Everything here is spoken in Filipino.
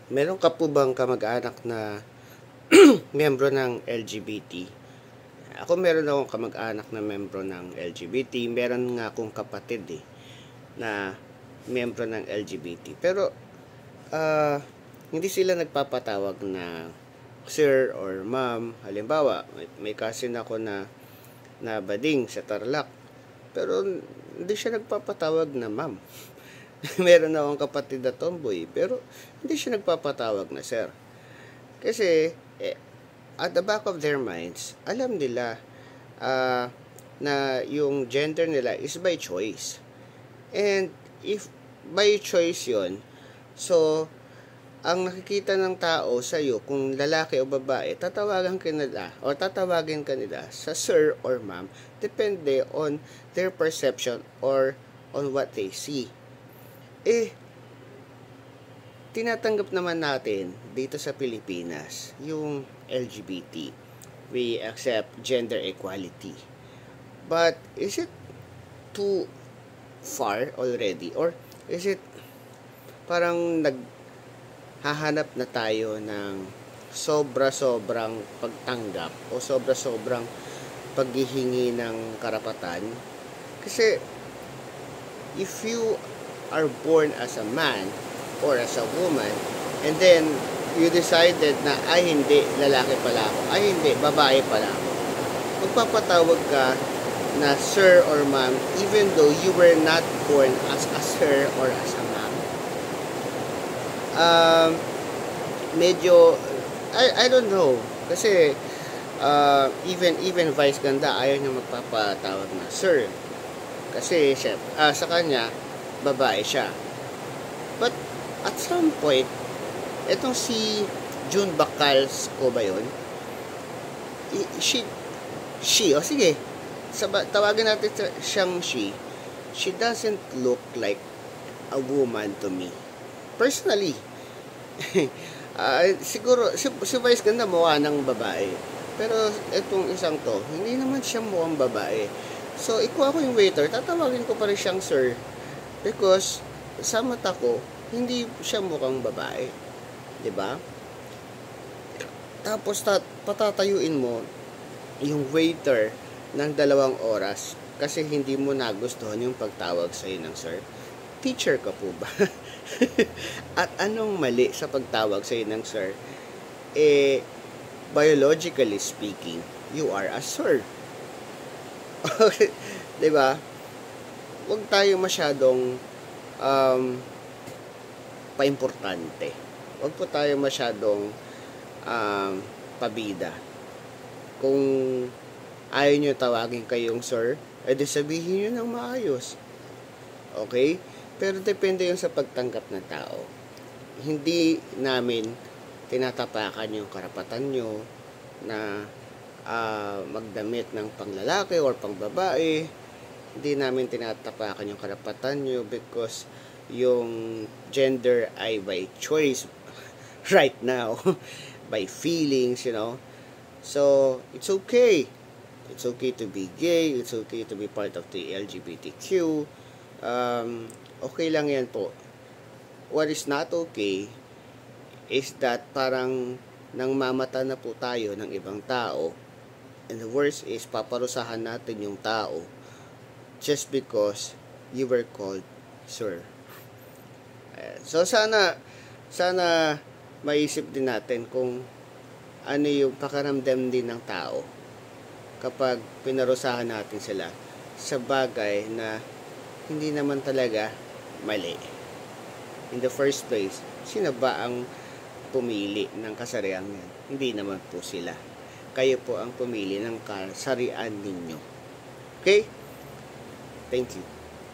Meron ka po bang kamag-anak na miyembro ng LGBT? Ako meron akong kamag-anak na miyembro ng LGBT. Meron nga akong kapatid na miyembro ng LGBT. Pero hindi sila nagpapatawag na sir or ma'am. Halimbawa, may cousin ako na bading sa Tarlac. Pero hindi siya nagpapatawag na ma'am. Meron akong kapatid na tomboy, pero hindi siya nagpapatawag na sir. Kasi, at the back of their minds, alam nila na yung gender nila is by choice. And if by choice yon, so, ang nakikita ng tao sa iyo, kung lalaki o babae, tatawagan ka nila o tatawagin ka nila sa sir or ma'am, depende on their perception or on what they see. Tinatanggap naman natin dito sa Pilipinas yung LGBT. We accept gender equality. But is it too far already? Or is it parang naghahanap na tayo ng sobra-sobrang pagtanggap o sobra-sobrang paghihingi ng karapatan? Kasi if you are born as a man or as a woman and then you decided na ay hindi, lalaki pala ako, ay hindi, babae pala ako, magpapatawag ka na sir or ma'am even though you were not born as a sir or as a ma'am. Medyo I don't know kasi even Vice Ganda ayaw niya magpapatawag na sir kasi siya, sa kanya babae siya. But at some point, etong si June Bacals ko ba yun? She, sige, tawagin natin siyang she doesn't look like a woman to me. Personally, siguro, si Vice Ganda mukha ng babae. Pero etong isang to, hindi naman siya mukhang babae. So, ikuha ko yung waiter, tatawagin ko pa rin siyang sir. Because, sa mata ko, hindi siya mukhang babae. 'Di ba? Tapos, patatayuin mo yung waiter ng 2 oras kasi hindi mo nagustuhan yung pagtawag sa'yo ng sir. Teacher ka po ba? At anong mali sa pagtawag sa'yo ng sir? Biologically speaking, you are a sir. Okay, 'di ba? Huwag tayo masyadong paimportante. Huwag po tayo masyadong pabida. Kung ayaw nyo tawagin kayong sir, edi sabihin nyo ng maayos. Okay? Pero depende yun sa pagtanggap ng tao. Hindi namin tinatapakan yung karapatan nyo na magdamit ng panglalaki or pangbabae. Hindi namin tinatapakan yung karapatan nyo because yung gender ay by choice right now. By feelings, So, it's okay. It's okay to be gay. It's okay to be part of the LGBTQ. Okay lang yan po. What is not okay is that parang nang mamata na po tayo ng ibang tao. And the worst is paparusahan natin yung tao just because you were called sir. So sana maisip din natin kung ano yung pakaramdam din ng tao kapag pinarusahan natin sila sa bagay na hindi naman talaga mali. In the first place, sino ba ang pumili ng kasarian yan? Hindi naman po sila. Kayo po ang pumili ng kasarian ninyo. Okay? Thank you.